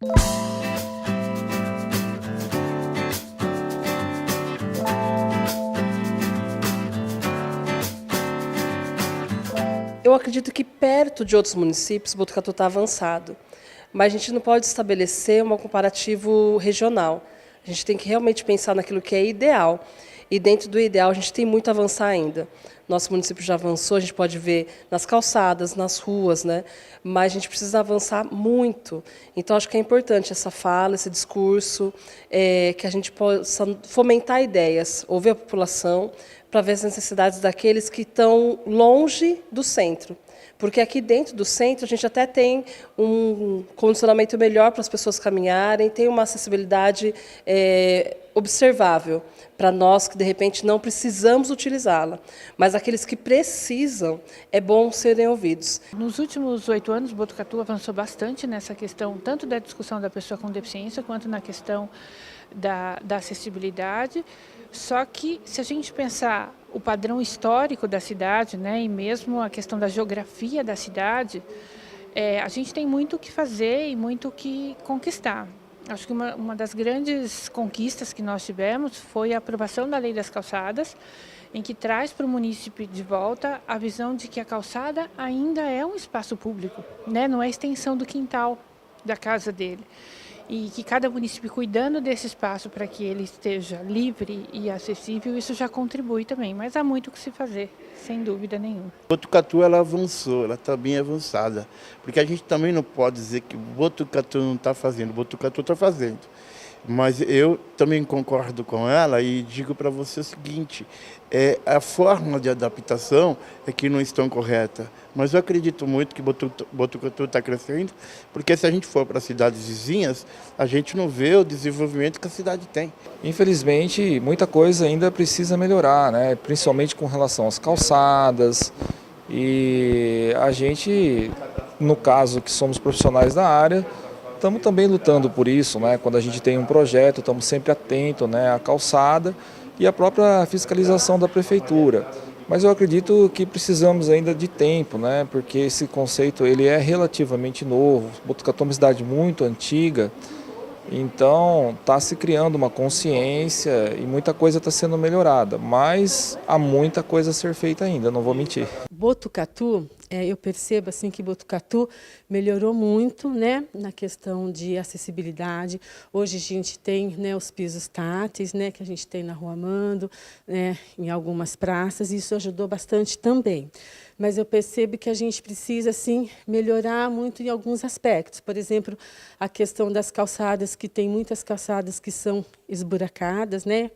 Eu acredito que perto de outros municípios, Botucatu está avançado, mas a gente não pode estabelecer um comparativo regional. A gente tem que realmente pensar naquilo que é ideal. E dentro do ideal, a gente tem muito a avançar ainda. Nosso município já avançou, a gente pode ver nas calçadas, nas ruas, né? Mas a gente precisa avançar muito. Então, acho que é importante essa fala, esse discurso, que a gente possa fomentar ideias, ouvir a população, para ver as necessidades daqueles que estão longe do centro. Porque aqui dentro do centro a gente até tem um condicionamento melhor para as pessoas caminharem, tem uma acessibilidade observável para nós que, de repente, não precisamos utilizá-la. Mas aqueles que precisam, é bom serem ouvidos. Nos últimos 8 anos, Botucatu avançou bastante nessa questão, tanto da discussão da pessoa com deficiência, quanto na questão da acessibilidade. Só que, se a gente pensar o padrão histórico da cidade, né, e mesmo a questão da geografia da cidade, a gente tem muito o que fazer e muito o que conquistar. Acho que uma das grandes conquistas que nós tivemos foi a aprovação da Lei das Calçadas, em que traz para o município de volta a visão de que a calçada ainda é um espaço público, né? Não é extensão do quintal da casa dele. E que cada município cuidando desse espaço para que ele esteja livre e acessível, isso já contribui também. Mas há muito o que se fazer, sem dúvida nenhuma. Botucatu, ela avançou, ela está bem avançada. Porque a gente também não pode dizer que Botucatu não está fazendo, Botucatu está fazendo. Mas eu também concordo com ela e digo para você o seguinte, a forma de adaptação é que não estão correta. Mas eu acredito muito que Botucatu está crescendo, porque se a gente for para cidades vizinhas, a gente não vê o desenvolvimento que a cidade tem. Infelizmente, muita coisa ainda precisa melhorar, né? Principalmente com relação às calçadas. E a gente, no caso que somos profissionais da área, estamos também lutando por isso, né? Quando a gente tem um projeto, estamos sempre atentos, né, à calçada e à própria fiscalização da prefeitura. Mas eu acredito que precisamos ainda de tempo, né? Porque esse conceito ele é relativamente novo. Botucatu é uma cidade muito antiga, então está se criando uma consciência e muita coisa está sendo melhorada. Mas há muita coisa a ser feita ainda, não vou mentir. Botucatu, eu percebo assim que Botucatu melhorou muito, né, na questão de acessibilidade. Hoje a gente tem, né, os pisos táteis, né, que a gente tem na Rua Amando, né, em algumas praças, e isso ajudou bastante também. Mas eu percebo que a gente precisa assim, melhorar muito em alguns aspectos. Por exemplo, a questão das calçadas, que tem muitas calçadas que são esburacadas, né?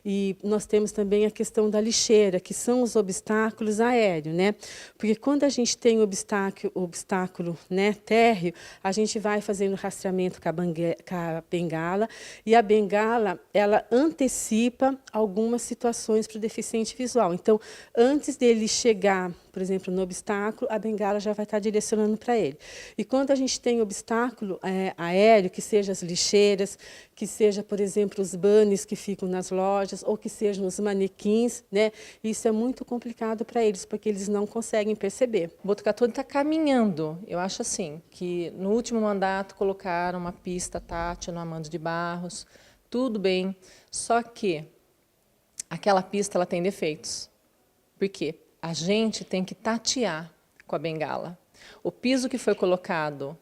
E nós temos também a questão da lixeira, que são os obstáculos aéreos, né? Porque quando a gente tem obstáculo, né, térreo, a gente vai fazendo rastreamento com a bengala, e a bengala, ela antecipa algumas situações para o deficiente visual. Então, antes dele chegar, por exemplo, no obstáculo, a bengala já vai estar direcionando para ele. E quando a gente tem obstáculo aéreo, que seja as lixeiras, que seja, por exemplo, os bannes que ficam nas lojas, ou que sejam os manequins, né? Isso é muito complicado para eles, porque eles não conseguem perceber. Botucatu está caminhando. Eu acho assim, que no último mandato colocaram uma pista tátil no Amando de Barros, tudo bem, só que aquela pista ela tem defeitos. Por quê? A gente tem que tatear com a bengala. O piso que foi colocado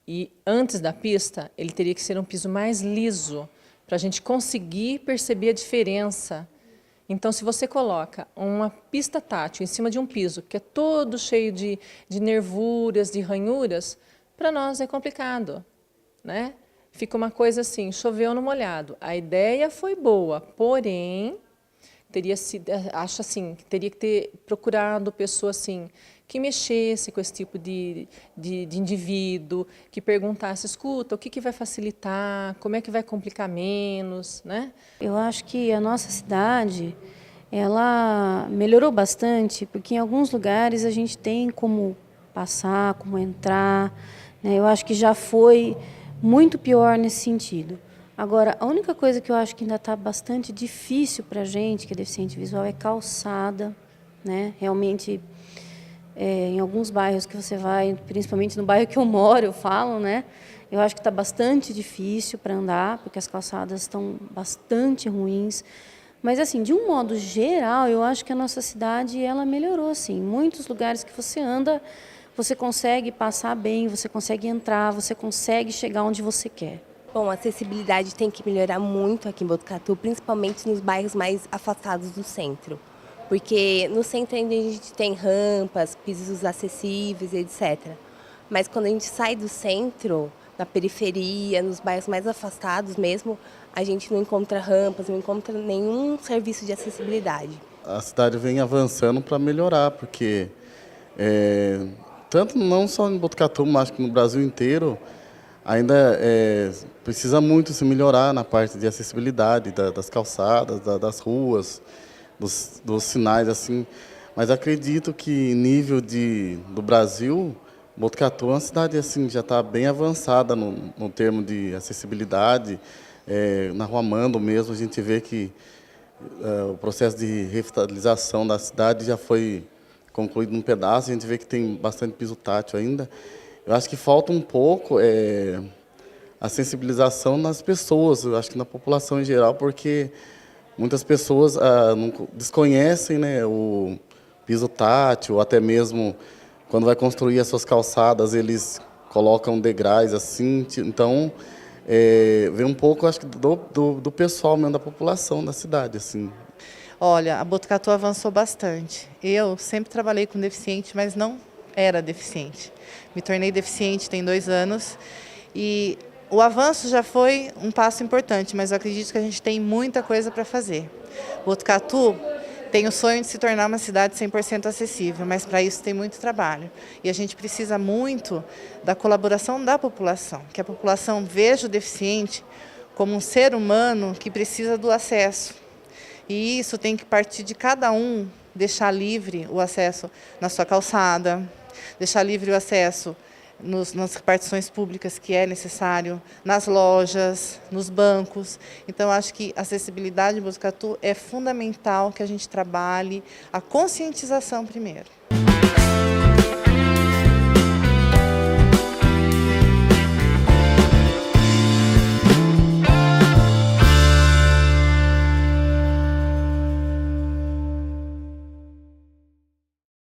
e antes da pista, ele teria que ser um piso mais liso, para a gente conseguir perceber a diferença. Então, se você coloca uma pista tátil em cima de um piso que é todo cheio de nervuras, de ranhuras, para nós é complicado, né? Fica uma coisa assim, choveu no molhado. A ideia foi boa, porém, acho assim, teria que ter procurado pessoa assim, que mexesse com esse tipo de indivíduo, que perguntasse, escuta, o que vai facilitar, como é que vai complicar menos, né? Eu acho que a nossa cidade, ela melhorou bastante, porque em alguns lugares a gente tem como passar, como entrar, né? Eu acho que já foi muito pior nesse sentido. Agora, a única coisa que eu acho que ainda está bastante difícil para a gente, que é deficiente visual, é calçada, né? Realmente, em alguns bairros que você vai, principalmente no bairro que eu moro, eu falo, né? Eu acho que está bastante difícil para andar, porque as calçadas estão bastante ruins. Mas, assim, de um modo geral, eu acho que a nossa cidade ela melhorou, assim. Muitos lugares que você anda, você consegue passar bem, você consegue entrar, você consegue chegar onde você quer. Bom, a acessibilidade tem que melhorar muito aqui em Botucatu, principalmente nos bairros mais afastados do centro. Porque no centro ainda a gente tem rampas, pisos acessíveis, etc. Mas quando a gente sai do centro, na periferia, nos bairros mais afastados mesmo, a gente não encontra rampas, não encontra nenhum serviço de acessibilidade. A cidade vem avançando para melhorar, porque tanto não só em Botucatu, mas que no Brasil inteiro, ainda precisa muito se melhorar na parte de acessibilidade das calçadas, das ruas, dos sinais, assim. Mas acredito que nível do Brasil, Botucatu é uma cidade assim, já está bem avançada no termo de acessibilidade. Na Rua Amando mesmo, a gente vê que o processo de revitalização da cidade já foi concluído num pedaço, a gente vê que tem bastante piso tátil ainda. Eu acho que falta um pouco a sensibilização nas pessoas, eu acho que na população em geral, porque muitas pessoas desconhecem, né, o piso tátil, ou até mesmo quando vai construir as suas calçadas, eles colocam degraus assim, então vem um pouco, acho que do pessoal mesmo, da população da cidade, assim. Olha, a Botucatu avançou bastante. Eu sempre trabalhei com deficiente, mas não era deficiente. Me tornei deficiente tem 2 anos e o avanço já foi um passo importante, mas eu acredito que a gente tem muita coisa para fazer. Botucatu tem o sonho de se tornar uma cidade 100% acessível, mas para isso tem muito trabalho. E a gente precisa muito da colaboração da população, que a população veja o deficiente como um ser humano que precisa do acesso. E isso tem que partir de cada um, deixar livre o acesso na sua calçada, deixar livre o acesso nas repartições públicas que é necessário, nas lojas, nos bancos. Então, acho que a acessibilidade em Botucatu é fundamental que a gente trabalhe a conscientização primeiro.